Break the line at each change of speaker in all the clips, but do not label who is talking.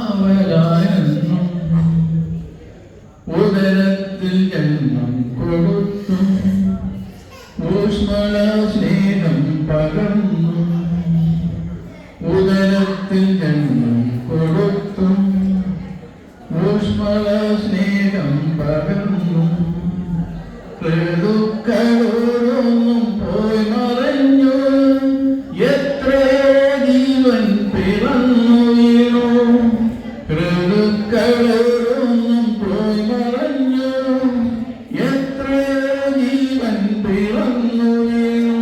കാവലായെന്നും ഉദരത്തിൽ ജന്മം കൊടുത്തു ഊഷ്മള സ്നേഹം പകർന്നു ഉദരത്തിൽ ജന്മം കൊടുത്തു ഊഷ്മള സ്നേഹം പകർന്നു ഋതുക്കളോടൊന്നും പോയി മറഞ്ഞു എത്രയോ ജീവൻ പിറന്നു വീണു ഋതുക്കളോടൊന്നും പോയി മറഞ്ഞു എത്രയോ ജീവൻ പിറന്നു വീണു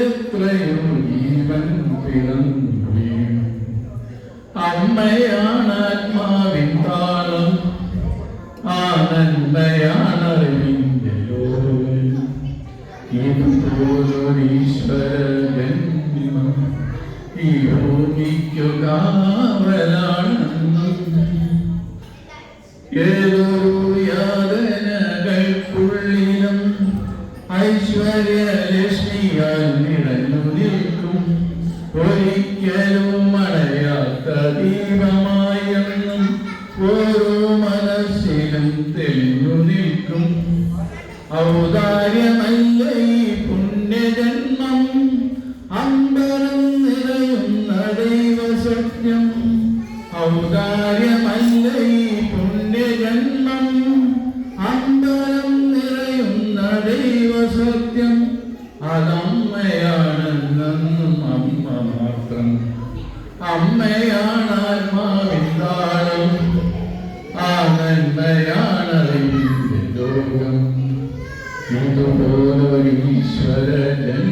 എത്രയോ ജീവൻ പിറന്നു വീണു അമ്മയാണ് ആത്മാവിൻ താളം ആനന്ദയാണറിവിന്റെ ലോകം ഇതുപോലൊരീശ്വരജന്മം ഈ ഭൂമിക്കു കാവലാണെന്നും ഏതൊരു യാതനകൾക്കുള്ളിലും ഐശ്വര്യലക്ഷ്മിയാൽ നിറഞ്ഞു നിൽക്കും ഒരിക്കലും അണയാത്ത ദീപമായെന്നും ഓരോ മനസ്സിലും തെളിഞ്ഞു നിൽക്കും ഔദാര്യമല്ല ഈ പുണ്യജന്മം അമ്പരം നിറയുന്ന ദൈവസത്യം ഔദാര്യമല്ല ഈ പുണ്യജന്മം അമ്പരം നിറയുന്ന ദൈവസത്യം അതമ്മയാണെന്നും അമ്മ മാത്രം അമ്മയാണ് ആത്മാവിൻ താളം ആനന്ദയാണറിവിന്റെ ലോകം ഇതുപോലൊരീശ്വരജന്മം